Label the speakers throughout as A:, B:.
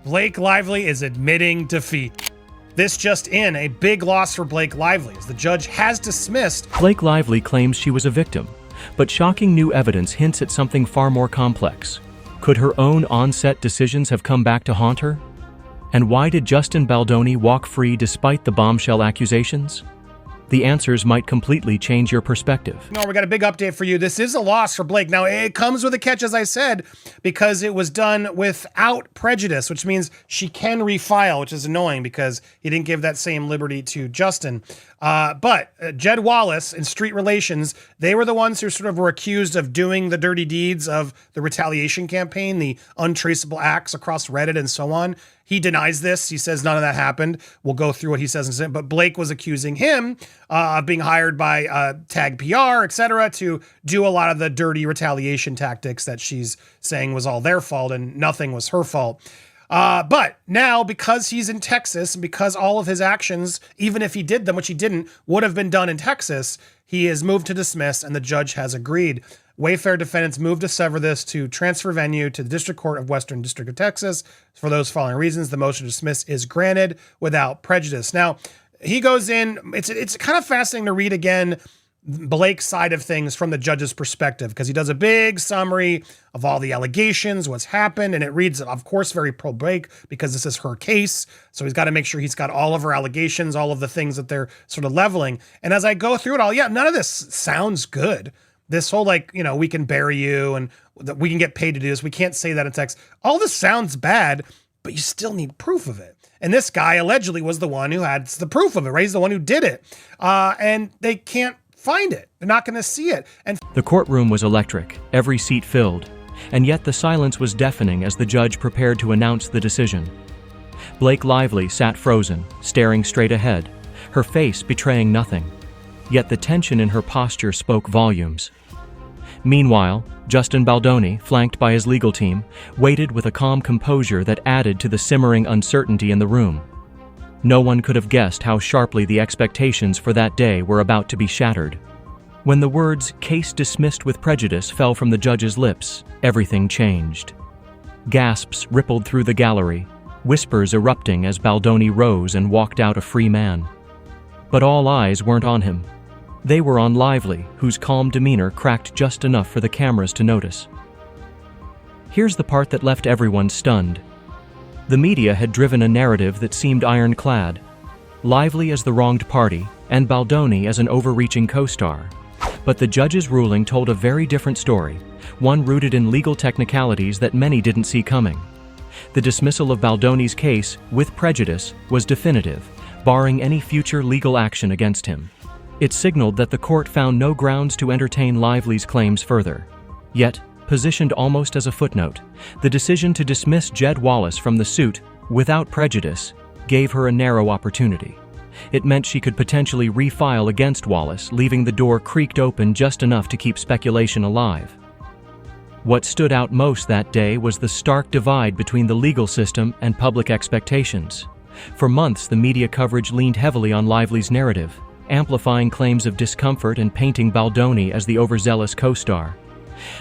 A: Blake Lively is admitting defeat. This just in, a big loss for Blake Lively, as the judge has dismissed.
B: Blake Lively claims she was a victim, but shocking new evidence hints at something far more complex. Could her own on-set decisions have come back to haunt her? And why did Justin Baldoni walk free despite the bombshell accusations? The answers might completely change your perspective.
A: No, we got a big update for you. This is a loss for Blake. Now, it comes with a catch, as I said, because it was done without prejudice, which means she can refile, which is annoying because he didn't give that same liberty to Justin. But Jed Wallace and Street Relations, they were the ones who sort of were accused of doing the dirty deeds of the retaliation campaign, the untraceable acts across Reddit and so on. He denies this. He says none of that happened. We'll go through what he says in a second. But Blake was accusing him of being hired by Tag PR, etc., to do a lot of the dirty retaliation tactics that she's saying was all their fault and nothing was her fault. But now, because he's in Texas and because all of his actions, even if he did them, which he didn't, would have been done in Texas, he is moved to dismiss and the judge has agreed. Wayfair defendants moved to sever this to transfer venue to the District Court of Western District of Texas. For those following reasons, the motion to dismiss is granted without prejudice. Now, he goes in, it's kind of fascinating to read again Blake's side of things from the judge's perspective, because he does a big summary of all the allegations, what's happened, and it reads, of course, very pro-Blake because this is her case. So he's got to make sure he's got all of her allegations, all of the things that they're sort of leveling. And as I go through it all, yeah, none of this sounds good. This whole, like, you know, we can bury you and we can get paid to do this. We can't say that in text. All this sounds bad, but you still need proof of it. And this guy allegedly was the one who had the proof of it, right? He's the one who did it. And they can't find it. They're not going to see it. And
B: the courtroom was electric, every seat filled, and yet the silence was deafening as the judge prepared to announce the decision. Blake Lively sat frozen, staring straight ahead, her face betraying nothing. Yet the tension in her posture spoke volumes. Meanwhile, Justin Baldoni, flanked by his legal team, waited with a calm composure that added to the simmering uncertainty in the room. No one could have guessed how sharply the expectations for that day were about to be shattered. When the words "case dismissed with prejudice" fell from the judge's lips, everything changed. Gasps rippled through the gallery, whispers erupting as Baldoni rose and walked out a free man. But all eyes weren't on him. They were on Lively, whose calm demeanor cracked just enough for the cameras to notice. Here's the part that left everyone stunned. The media had driven a narrative that seemed ironclad. Lively as the wronged party, and Baldoni as an overreaching co-star. But the judge's ruling told a very different story, one rooted in legal technicalities that many didn't see coming. The dismissal of Baldoni's case, with prejudice, was definitive, barring any future legal action against him. It signaled that the court found no grounds to entertain Lively's claims further. Yet, positioned almost as a footnote, the decision to dismiss Jed Wallace from the suit, without prejudice, gave her a narrow opportunity. It meant she could potentially refile against Wallace, leaving the door creaked open just enough to keep speculation alive. What stood out most that day was the stark divide between the legal system and public expectations. For months, the media coverage leaned heavily on Lively's narrative, amplifying claims of discomfort and painting Baldoni as the overzealous co-star.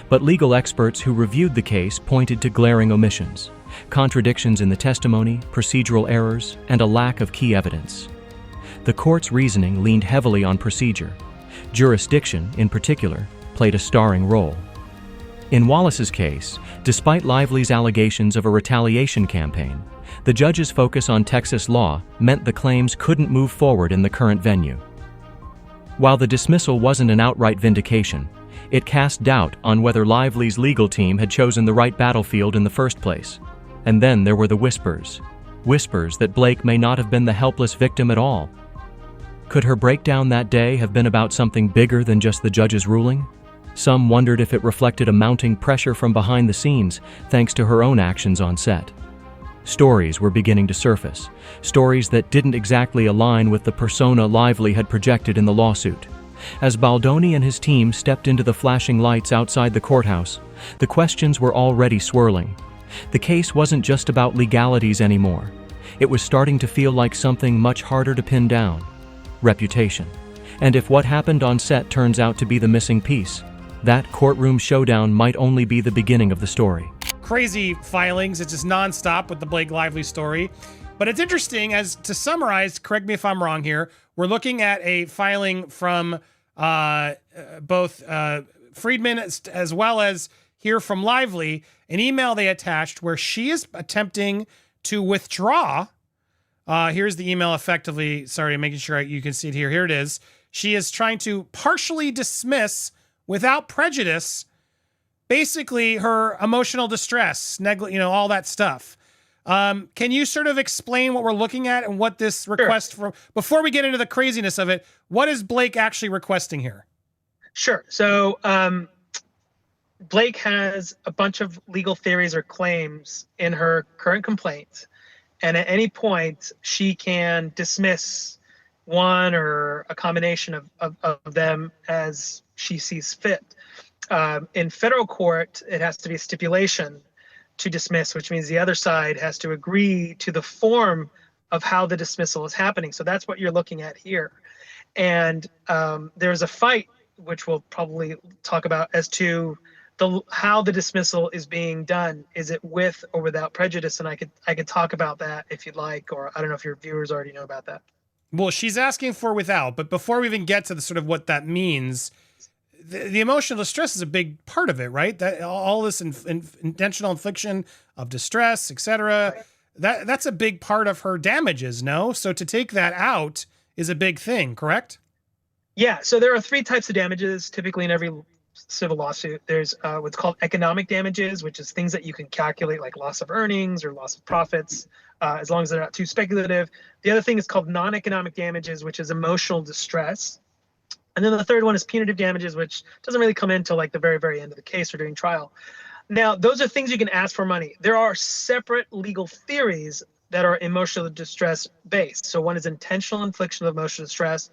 B: But legal experts who reviewed the case pointed to glaring omissions, contradictions in the testimony, procedural errors, and a lack of key evidence. The court's reasoning leaned heavily on procedure. Jurisdiction, in particular, played a starring role. In Wallace's case, despite Lively's allegations of a retaliation campaign, the judge's focus on Texas law meant the claims couldn't move forward in the current venue. While the dismissal wasn't an outright vindication, it cast doubt on whether Lively's legal team had chosen the right battlefield in the first place. And then there were the whispers that Blake may not have been the helpless victim at all. Could her breakdown that day have been about something bigger than just the judge's ruling? Some wondered if it reflected a mounting pressure from behind the scenes, thanks to her own actions on set. Stories were beginning to surface, stories that didn't exactly align with the persona Lively had projected in the lawsuit. As Baldoni and his team stepped into the flashing lights outside the courthouse, the questions were already swirling. The case wasn't just about legalities anymore. It was starting to feel like something much harder to pin down: reputation. And if what happened on set turns out to be the missing piece, that courtroom showdown might only be the beginning of the story.
A: crazy filings. It's just nonstop with the Blake Lively story. But it's interesting, as to summarize, correct me if I'm wrong here, we're looking at a filing from both Friedman as well as here from Lively, an email they attached where she is attempting to withdraw. Here's the email effectively. Sorry, I'm making sure you can see it here. Here it is. She is trying to partially dismiss without prejudice, basically her emotional distress, all that stuff. Can you sort of explain what we're looking at and what this request for, before we get into the craziness of it, what is Blake actually requesting here?
C: Sure. So Blake has a bunch of legal theories or claims in her current complaint. And at any point, she can dismiss one or a combination of them as she sees fit. In federal court, it has to be a stipulation to dismiss, which means the other side has to agree to the form of how the dismissal is happening. So that's what you're looking at here. And there's a fight, which we'll probably talk about, as to how the dismissal is being done. Is it with or without prejudice? And I could talk about that if you'd like, or I don't know if your viewers already know about that.
A: Well, she's asking for without, but before we even get to the sort of what that means, the emotional distress is a big part of it, right? That all this intentional infliction of distress, etc. Right. That's a big part of her damages, no? So to take that out is a big thing, correct?
C: Yeah. So there are three types of damages typically in every civil lawsuit. There's what's called economic damages, which is things that you can calculate, like loss of earnings or loss of profits, as long as they're not too speculative. The other thing is called non-economic damages, which is emotional distress. And then the third one is punitive damages, which doesn't really come in until like the very, very end of the case or during trial. Now, those are things you can ask for money. There are separate legal theories that are emotional distress based. So one is intentional infliction of emotional distress,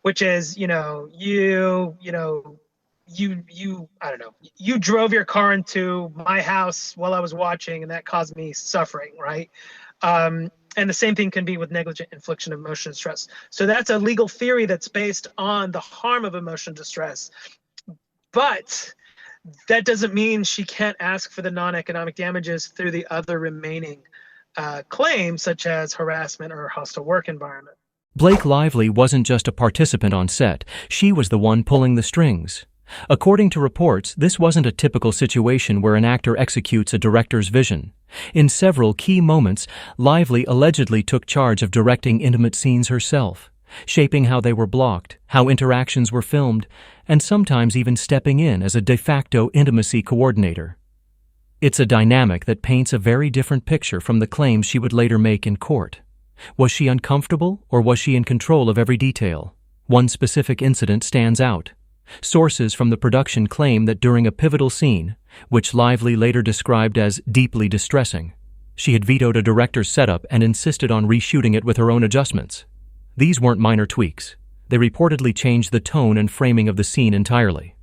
C: which is, you drove your car into my house while I was watching, and that caused me suffering, right? And the same thing can be with negligent infliction of emotional distress. So that's a legal theory that's based on the harm of emotional distress. But that doesn't mean she can't ask for the non-economic damages through the other remaining claims, such as harassment or hostile work environment.
B: Blake Lively wasn't just a participant on set. She was the one pulling the strings. According to reports, this wasn't a typical situation where an actor executes a director's vision. In several key moments, Lively allegedly took charge of directing intimate scenes herself, shaping how they were blocked, how interactions were filmed, and sometimes even stepping in as a de facto intimacy coordinator. It's a dynamic that paints a very different picture from the claims she would later make in court. Was she uncomfortable, or was she in control of every detail? One specific incident stands out. Sources from the production claim that during a pivotal scene, which Lively later described as deeply distressing, she had vetoed a director's setup and insisted on reshooting it with her own adjustments. These weren't minor tweaks. They reportedly changed the tone and framing of the scene entirely.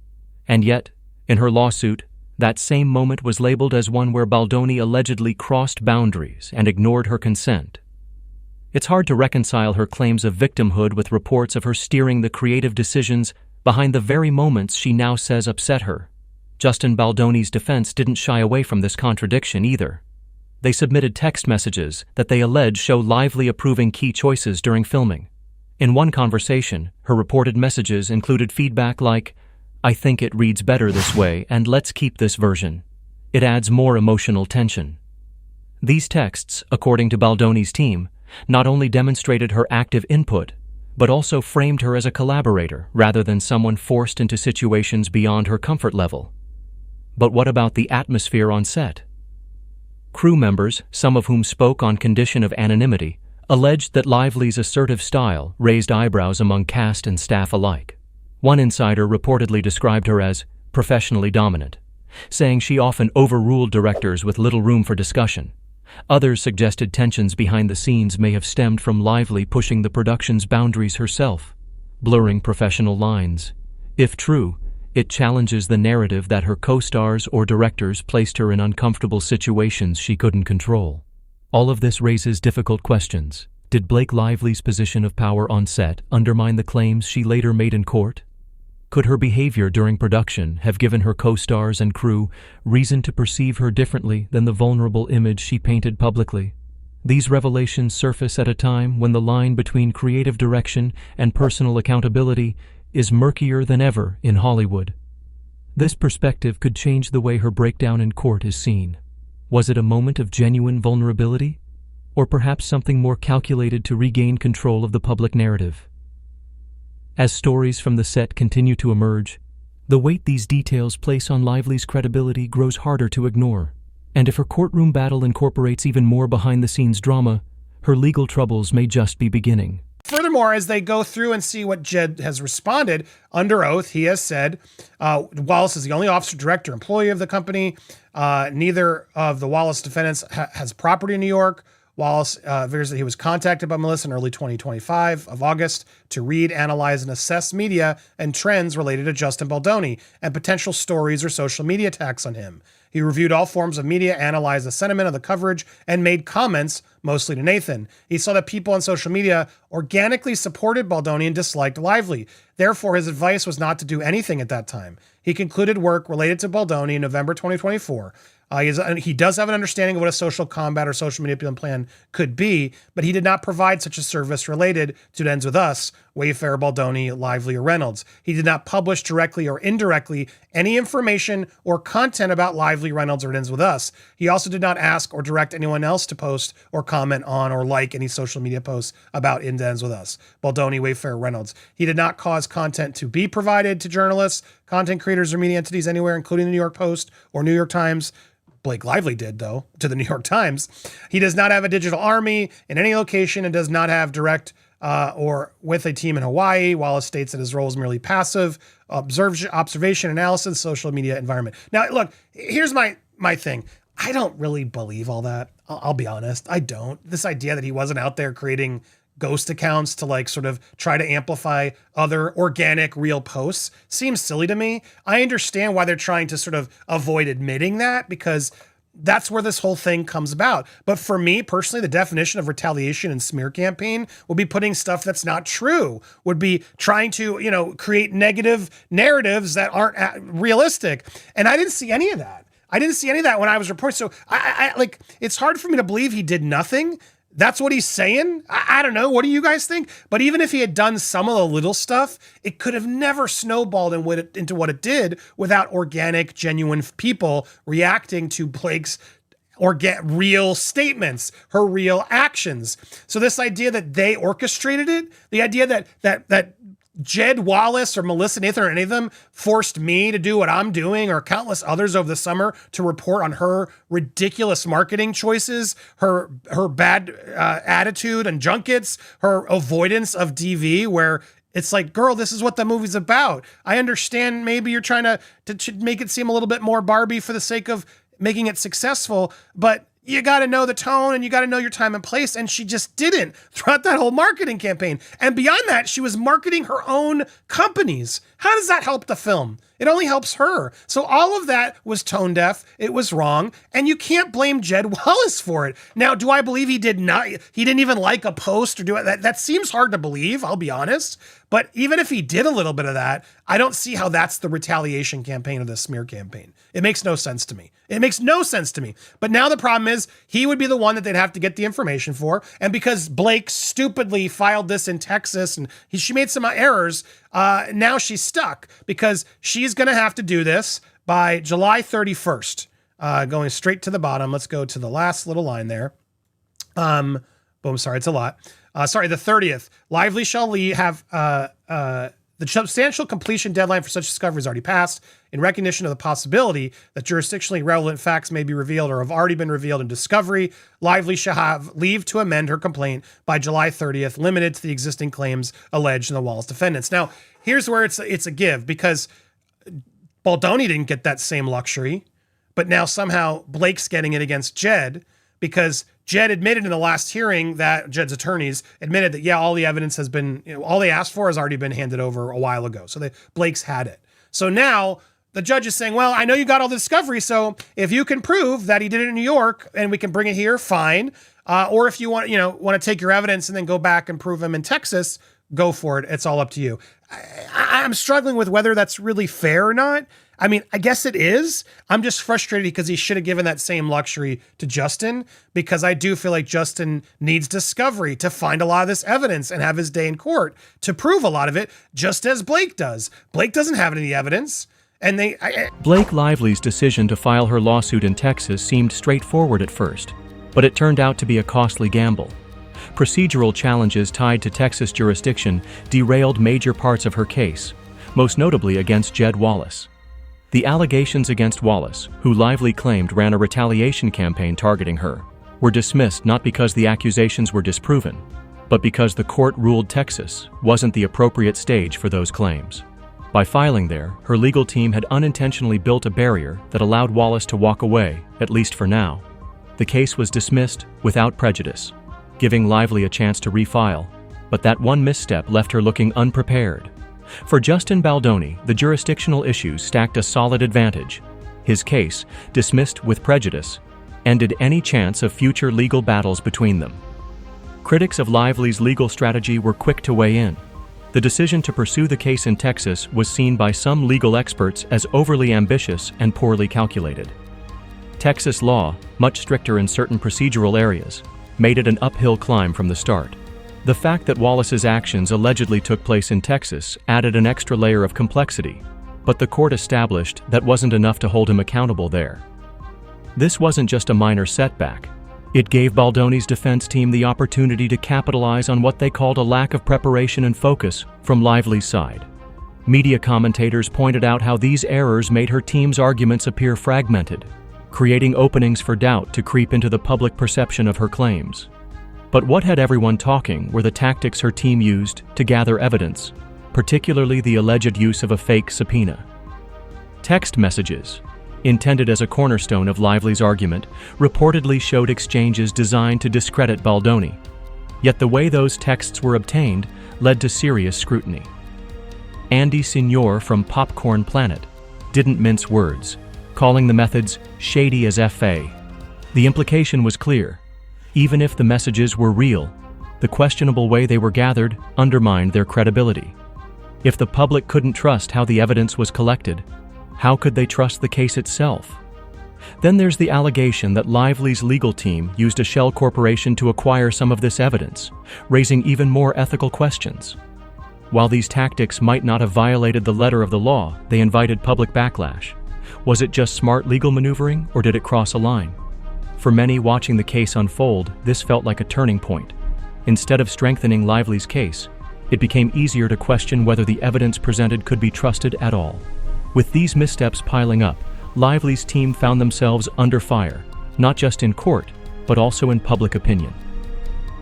B: And yet, in her lawsuit, that same moment was labeled as one where Baldoni allegedly crossed boundaries and ignored her consent. It's hard to reconcile her claims of victimhood with reports of her steering the creative decisions behind the very moments she now says upset her. Justin Baldoni's defense didn't shy away from this contradiction either. They submitted text messages that they allege show Lively approving key choices during filming. In one conversation, her reported messages included feedback like, "I think it reads better this way, and let's keep this version. It adds more emotional tension." These texts, according to Baldoni's team, not only demonstrated her active input, but also framed her as a collaborator rather than someone forced into situations beyond her comfort level. But what about the atmosphere on set? Crew members, some of whom spoke on condition of anonymity, alleged that Lively's assertive style raised eyebrows among cast and staff alike. One insider reportedly described her as professionally dominant, saying she often overruled directors with little room for discussion. Others suggested tensions behind the scenes may have stemmed from Lively pushing the production's boundaries herself, blurring professional lines. If true, it challenges the narrative that her co-stars or directors placed her in uncomfortable situations she couldn't control. All of this raises difficult questions. Did Blake Lively's position of power on set undermine the claims she later made in court? Could her behavior during production have given her co-stars and crew reason to perceive her differently than the vulnerable image she painted publicly? These revelations surface at a time when the line between creative direction and personal accountability is murkier than ever in Hollywood. This perspective could change the way her breakdown in court is seen. Was it a moment of genuine vulnerability? Or perhaps something more calculated to regain control of the public narrative? As stories from the set continue to emerge, the weight these details place on Lively's credibility grows harder to ignore. And if her courtroom battle incorporates even more behind-the-scenes drama, her legal troubles may just be beginning.
A: Furthermore, as they go through and see what Jed has responded, under oath, he has said, Wallace is the only officer, director, employee of the company. Neither of the Wallace defendants has property in New York. Wallace veers that he was contacted by Melissa in early 2025 of August to read, analyze, and assess media and trends related to Justin Baldoni and potential stories or social media attacks on him. He reviewed all forms of media, analyzed the sentiment of the coverage, and made comments, mostly to Nathan. He saw that people on social media organically supported Baldoni and disliked Lively. Therefore, his advice was not to do anything at that time. He concluded work related to Baldoni in November 2024. He does have an understanding of what a social combat or social manipulation plan could be, but he did not provide such a service related to It Ends With Us, Wayfair, Baldoni, Lively, or Reynolds. He did not publish directly or indirectly any information or content about Lively, Reynolds, or It Ends With Us. He also did not ask or direct anyone else to post or comment on or like any social media posts about It Ends With Us, Baldoni, Wayfair, Reynolds. He did not cause content to be provided to journalists, content creators, or media entities anywhere, including the New York Post or New York Times. Blake Lively did, though, to the New York Times. He does not have a digital army in any location and does not have direct or with a team in Hawaii. Wallace states that his role is merely passive, observation, analysis, social media environment. Now, look, here's my thing. I don't really believe all that. I'll be honest. I don't. This idea that he wasn't out there creating ghost accounts to like sort of try to amplify other organic real posts seems silly to me. I understand why they're trying to sort of avoid admitting that because that's where this whole thing comes about. But for me personally, the definition of retaliation and smear campaign would be putting stuff that's not true, would be trying to, create negative narratives that aren't realistic. And I didn't see any of that. When I was reporting. So I like, it's hard for me to believe he did nothing. That's what he's saying. I don't know. What do you guys think? But even if he had done some of the little stuff, it could have never snowballed into what it did without organic, genuine people reacting to Blake's real statements, her real actions. So this idea that they orchestrated it, the idea that Jed Wallace or Melissa Nathan or any of them forced me to do what I'm doing or countless others over the summer to report on her ridiculous marketing choices, her bad attitude and junkets, her avoidance of DV where it's like, girl, this is what the movie's about. I understand maybe you're trying to make it seem a little bit more Barbie for the sake of making it successful, but you got to know the tone and you got to know your time and place. And she just didn't throughout that whole marketing campaign. And beyond that, she was marketing her own companies. How does that help the film? It only helps her. So all of that was tone deaf. It was wrong. And you can't blame Jed Wallace for it. Now, do I believe he didn't even like a post or do it? That seems hard to believe, I'll be honest. But even if he did a little bit of that, I don't see how that's the retaliation campaign or the smear campaign. It makes no sense to me. But now the problem is he would be the one that they'd have to get the information for. And because Blake stupidly filed this in Texas and she made some errors, now she's stuck because she's going to have to do this by July 31st. Going straight to the bottom. Let's go to the last little line there. Boom. Sorry, it's a lot. The 30th. Lively shall have the substantial completion deadline for such discovery has already passed. In recognition of the possibility that jurisdictionally relevant facts may be revealed or have already been revealed in discovery, Lively shall have leave to amend her complaint by July 30th, limited to the existing claims alleged in the Wallace defendants. Now, here's where it's a give because Baldoni didn't get that same luxury, but now somehow Blake's getting it against Jed because Jed admitted in the last hearing that Jed's attorneys admitted that, all the evidence has been, all they asked for has already been handed over a while ago. So Blake's had it. So now the judge is saying, well, I know you got all the discovery. So if you can prove that he did it in New York and we can bring it here, fine. Or if you want to take your evidence and then go back and prove him in Texas, go for it. It's all up to you. I'm struggling with whether that's really fair or not. I mean, I guess it is. I'm just frustrated because he should have given that same luxury to Justin, because I do feel like Justin needs discovery to find a lot of this evidence and have his day in court to prove a lot of it, just as Blake does. Blake doesn't have any evidence. And
B: Blake Lively's decision to file her lawsuit in Texas seemed straightforward at first, but it turned out to be a costly gamble. Procedural challenges tied to Texas jurisdiction derailed major parts of her case, most notably against Jed Wallace. The allegations against Wallace, who Lively claimed ran a retaliation campaign targeting her, were dismissed not because the accusations were disproven, but because the court ruled Texas wasn't the appropriate stage for those claims. By filing there, her legal team had unintentionally built a barrier that allowed Wallace to walk away, at least for now. The case was dismissed without prejudice, giving Lively a chance to refile, but that one misstep left her looking unprepared. For Justin Baldoni, the jurisdictional issues stacked a solid advantage. His case, dismissed with prejudice, ended any chance of future legal battles between them. Critics of Lively's legal strategy were quick to weigh in. The decision to pursue the case in Texas was seen by some legal experts as overly ambitious and poorly calculated. Texas law, much stricter in certain procedural areas, made it an uphill climb from the start. The fact that Wallace's actions allegedly took place in Texas added an extra layer of complexity, but the court established that wasn't enough to hold him accountable there. This wasn't just a minor setback. It gave Baldoni's defense team the opportunity to capitalize on what they called a lack of preparation and focus from Lively's side. Media commentators pointed out how these errors made her team's arguments appear fragmented, creating openings for doubt to creep into the public perception of her claims. But what had everyone talking were the tactics her team used to gather evidence, particularly the alleged use of a fake subpoena. Text messages, intended as a cornerstone of Lively's argument, reportedly showed exchanges designed to discredit Baldoni. Yet the way those texts were obtained led to serious scrutiny. Andy Signor from Popcorn Planet didn't mince words, calling the methods shady as F.A. The implication was clear. Even if the messages were real, the questionable way they were gathered undermined their credibility. If the public couldn't trust how the evidence was collected, how could they trust the case itself? Then there's the allegation that Lively's legal team used a shell corporation to acquire some of this evidence, raising even more ethical questions. While these tactics might not have violated the letter of the law, they invited public backlash. Was it just smart legal maneuvering, or did it cross a line? For many watching the case unfold, this felt like a turning point. Instead of strengthening Lively's case, it became easier to question whether the evidence presented could be trusted at all. With these missteps piling up, Lively's team found themselves under fire, not just in court, but also in public opinion.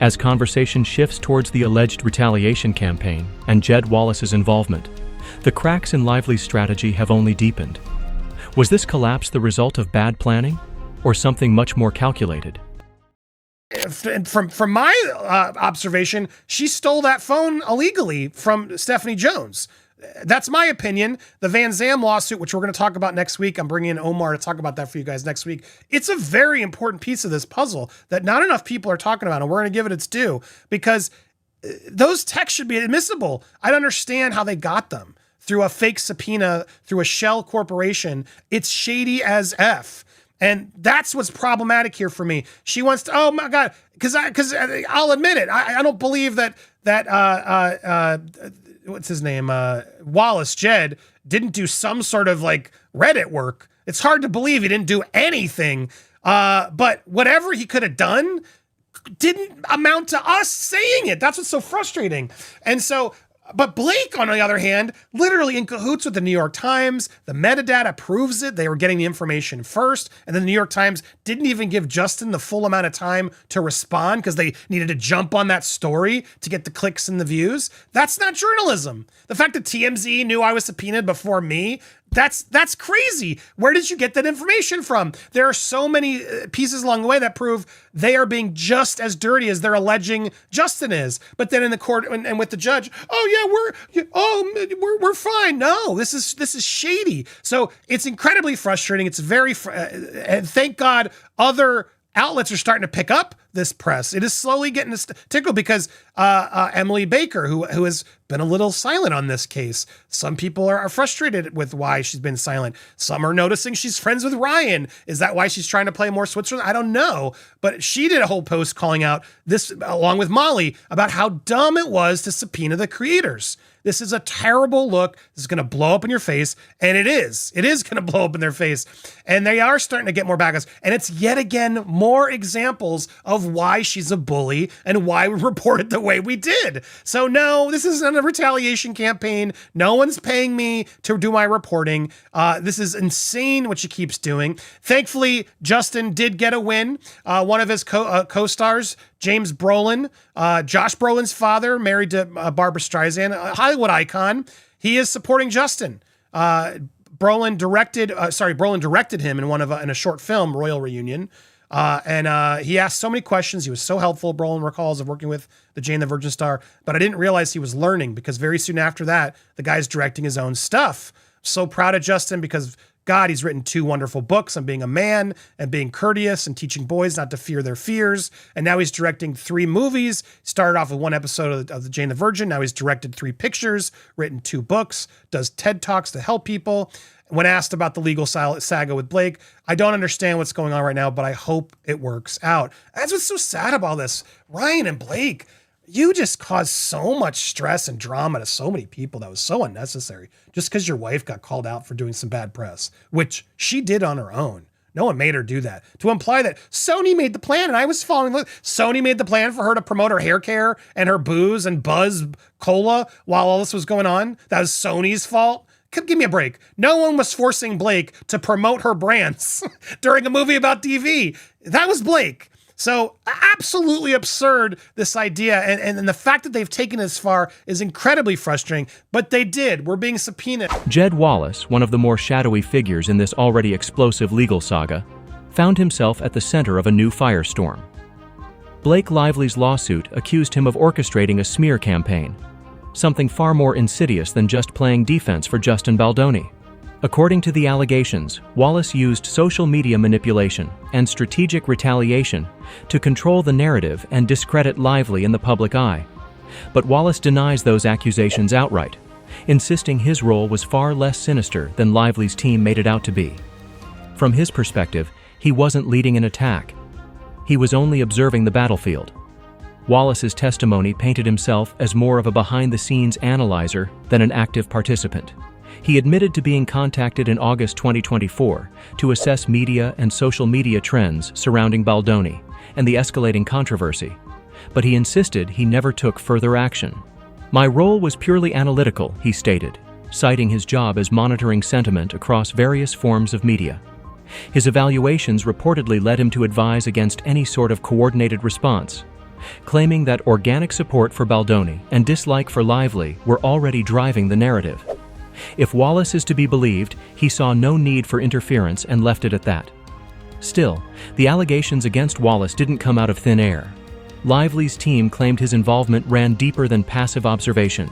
B: As conversation shifts towards the alleged retaliation campaign and Jed Wallace's involvement, the cracks in Lively's strategy have only deepened. Was this collapse the result of bad planning, or something much more calculated?
A: From my observation, she stole that phone illegally from Stephanie Jones. That's my opinion. The Van Zam lawsuit, which we're going to talk about next week, I'm bringing in Omar to talk about that for you guys next week. It's a very important piece of this puzzle that not enough people are talking about, and we're going to give it its due, because those texts should be admissible. I don't understand how they got them through a fake subpoena, through a shell corporation. It's shady as F. And that's what's problematic here for me. She wants to, oh my God, because I'll admit it. I don't believe that what's his name? Wallace, Jed, didn't do some sort of like Reddit work. It's hard to believe he didn't do anything. But whatever he could have done didn't amount to us saying it. That's what's so frustrating. And so, but Blake, on the other hand, literally in cahoots with the New York Times. The metadata proves it. They were getting the information first. And then the New York Times didn't even give Justin the full amount of time to respond because they needed to jump on that story to get the clicks and the views. That's not journalism. The fact that TMZ knew I was subpoenaed before me, that's crazy. Where did you get that information from? There are so many pieces along the way that prove they are being just as dirty as they're alleging Justin is. But then in the court and with the judge, we're fine. No, this is shady. So it's incredibly frustrating. It's very, and thank God other outlets are starting to pick up this press. It is slowly getting tickled because Emily Baker, who has been a little silent on this case. Some people are frustrated with why she's been silent. Some are noticing she's friends with Ryan. Is that why she's trying to play more Switzerland? I don't know. But she did a whole post calling out this, along with Molly, about how dumb it was to subpoena the creators. This is a terrible look. This is going to blow up in your face. And it is. It is going to blow up in their face. And they are starting to get more backlash. And it's yet again more examples of why she's a bully and why we reported the way we did. So no, this isn't a retaliation campaign. No one's paying me to do my reporting. This is insane what she keeps doing. Thankfully, Justin did get a win. One of his co-stars, James Brolin, Josh Brolin's father, married to Barbara Streisand, a Hollywood icon. He is supporting Justin. Brolin directed him in a short film, Royal Reunion. And he asked so many questions. He was so helpful, Brolin recalls, of working with the Jane the Virgin star. But I didn't realize he was learning, because very soon after that, the guy's directing his own stuff. So proud of Justin, because God, he's written 2 wonderful books on being a man and being courteous and teaching boys not to fear their fears. And now he's directing 3 movies. Started off with 1 episode of the Jane the Virgin. Now he's directed 3 pictures, written 2 books, does TED Talks to help people. When asked about the legal saga with Blake, I don't understand what's going on right now, but I hope it works out. That's what's so sad about this. Ryan and Blake, you just caused so much stress and drama to so many people that was so unnecessary, just because your wife got called out for doing some bad press, which she did on her own. No one made her do that. To imply that Sony made the plan and I was following, Sony made the plan for her to promote her hair care and her booze and Buzz Cola while all this was going on, that was Sony's fault. Give me a break. No one was forcing Blake to promote her brands during a movie about TV. That was Blake. So absolutely absurd, this idea. And the fact that they've taken it this far is incredibly frustrating, but they did. We're being subpoenaed.
B: Jed Wallace, one of the more shadowy figures in this already explosive legal saga, found himself at the center of a new firestorm. Blake Lively's lawsuit accused him of orchestrating a smear campaign, something far more insidious than just playing defense for Justin Baldoni. According to the allegations, Wallace used social media manipulation and strategic retaliation to control the narrative and discredit Lively in the public eye. But Wallace denies those accusations outright, insisting his role was far less sinister than Lively's team made it out to be. From his perspective, he wasn't leading an attack. He was only observing the battlefield. Wallace's testimony painted himself as more of a behind-the-scenes analyzer than an active participant. He admitted to being contacted in August 2024 to assess media and social media trends surrounding Baldoni and the escalating controversy, but he insisted he never took further action. "My role was purely analytical," he stated, citing his job as monitoring sentiment across various forms of media. His evaluations reportedly led him to advise against any sort of coordinated response, claiming that organic support for Baldoni and dislike for Lively were already driving the narrative. If Wallace is to be believed, he saw no need for interference and left it at that. Still, the allegations against Wallace didn't come out of thin air. Lively's team claimed his involvement ran deeper than passive observation.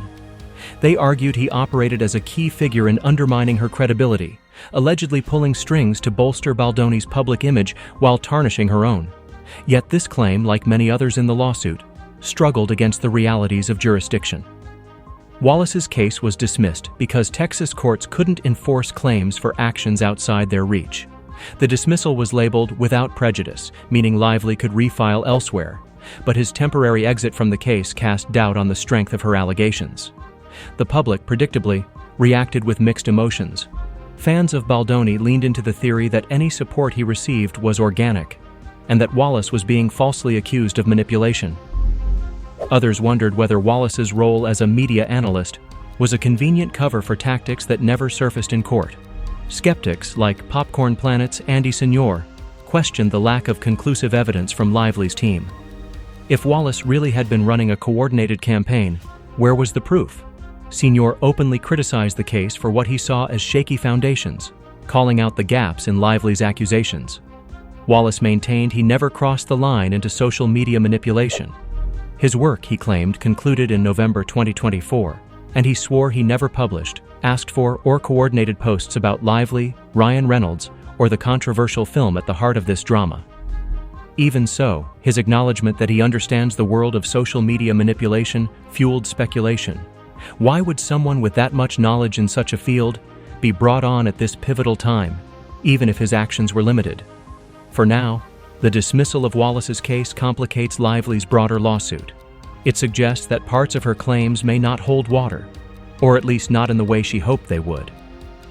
B: They argued he operated as a key figure in undermining her credibility, allegedly pulling strings to bolster Baldoni's public image while tarnishing her own. Yet this claim, like many others in the lawsuit, struggled against the realities of jurisdiction. Wallace's case was dismissed because Texas courts couldn't enforce claims for actions outside their reach. The dismissal was labeled without prejudice, meaning Lively could refile elsewhere, but his temporary exit from the case cast doubt on the strength of her allegations. The public, predictably, reacted with mixed emotions. Fans of Baldoni leaned into the theory that any support he received was organic, and that Wallace was being falsely accused of manipulation. Others wondered whether Wallace's role as a media analyst was a convenient cover for tactics that never surfaced in court. Skeptics like Popcorn Planet's Andy Signor questioned the lack of conclusive evidence from Lively's team. If Wallace really had been running a coordinated campaign, where was the proof? Signor openly criticized the case for what he saw as shaky foundations, calling out the gaps in Lively's accusations. Wallace maintained he never crossed the line into social media manipulation. His work, he claimed, concluded in November 2024, and he swore he never published, asked for, or coordinated posts about Lively, Ryan Reynolds, or the controversial film at the heart of this drama. Even so, his acknowledgement that he understands the world of social media manipulation fueled speculation. Why would someone with that much knowledge in such a field be brought on at this pivotal time, even if his actions were limited? For now, the dismissal of Wallace's case complicates Lively's broader lawsuit. It suggests that parts of her claims may not hold water, or at least not in the way she hoped they would.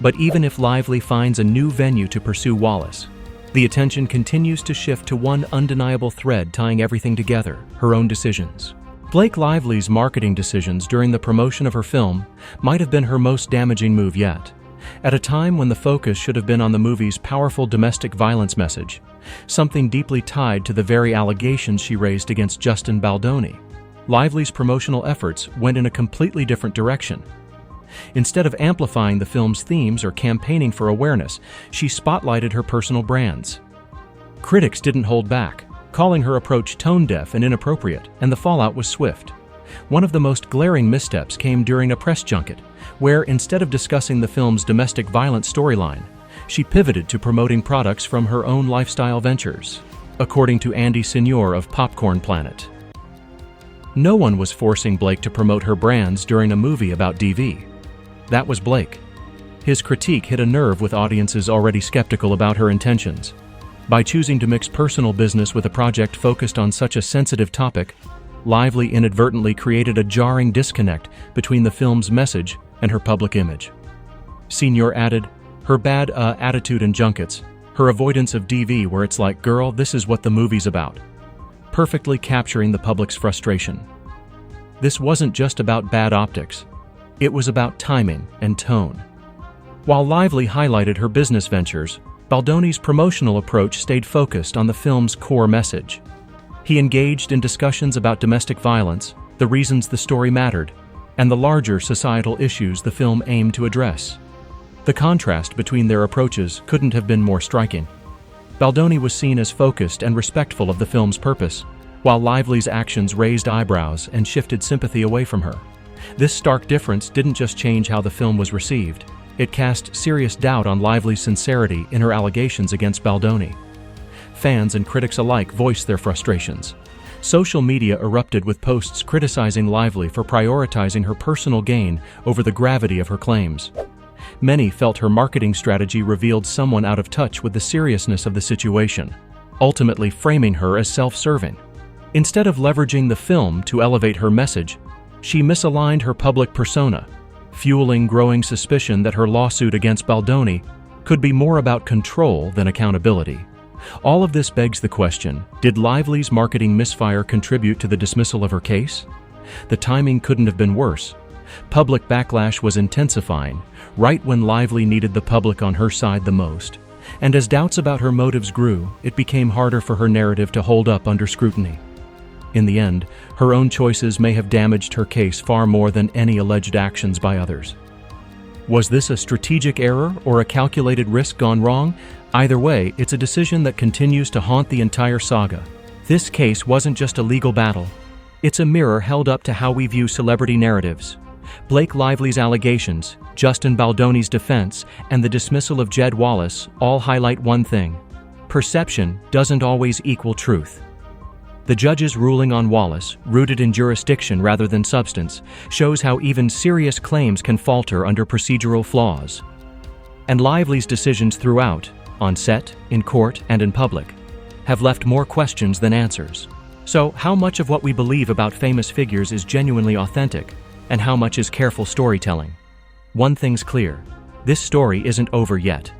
B: But even if Lively finds a new venue to pursue Wallace, the attention continues to shift to one undeniable thread tying everything together: her own decisions. Blake Lively's marketing decisions during the promotion of her film might have been her most damaging move yet. At a time when the focus should have been on the movie's powerful domestic violence message, something deeply tied to the very allegations she raised against Justin Baldoni, Lively's promotional efforts went in a completely different direction. Instead of amplifying the film's themes or campaigning for awareness, she spotlighted her personal brands. Critics didn't hold back, calling her approach tone-deaf and inappropriate, and the fallout was swift. One of the most glaring missteps came during a press junket, where instead of discussing the film's domestic violence storyline, she pivoted to promoting products from her own lifestyle ventures, according to Andy Senior of Popcorn Planet. No one was forcing Blake to promote her brands during a movie about DV. That was Blake. His critique hit a nerve with audiences already skeptical about her intentions. By choosing to mix personal business with a project focused on such a sensitive topic, Lively inadvertently created a jarring disconnect between the film's message and her public image. Senior added, her bad attitude in junkets, her avoidance of DV where it's like, girl, this is what the movie's about, perfectly capturing the public's frustration. This wasn't just about bad optics. It was about timing and tone. While Lively highlighted her business ventures, Baldoni's promotional approach stayed focused on the film's core message. He engaged in discussions about domestic violence, the reasons the story mattered, and the larger societal issues the film aimed to address. The contrast between their approaches couldn't have been more striking. Baldoni was seen as focused and respectful of the film's purpose, while Lively's actions raised eyebrows and shifted sympathy away from her. This stark difference didn't just change how the film was received, it cast serious doubt on Lively's sincerity in her allegations against Baldoni. Fans and critics alike voiced their frustrations. Social media erupted with posts criticizing Lively for prioritizing her personal gain over the gravity of her claims. Many felt her marketing strategy revealed someone out of touch with the seriousness of the situation, ultimately framing her as self-serving. Instead of leveraging the film to elevate her message, she misaligned her public persona, fueling growing suspicion that her lawsuit against Baldoni could be more about control than accountability. All of this begs the question, did Lively's marketing misfire contribute to the dismissal of her case? The timing couldn't have been worse. Public backlash was intensifying, right when Lively needed the public on her side the most. And as doubts about her motives grew, it became harder for her narrative to hold up under scrutiny. In the end, her own choices may have damaged her case far more than any alleged actions by others. Was this a strategic error or a calculated risk gone wrong? Either way, it's a decision that continues to haunt the entire saga. This case wasn't just a legal battle. It's a mirror held up to how we view celebrity narratives. Blake Lively's allegations, Justin Baldoni's defense, and the dismissal of Jed Wallace all highlight one thing: perception doesn't always equal truth. The judge's ruling on Wallace, rooted in jurisdiction rather than substance, shows how even serious claims can falter under procedural flaws. And Lively's decisions throughout, on set, in court, and in public, have left more questions than answers. So, how much of what we believe about famous figures is genuinely authentic, and how much is careful storytelling? One thing's clear: this story isn't over yet.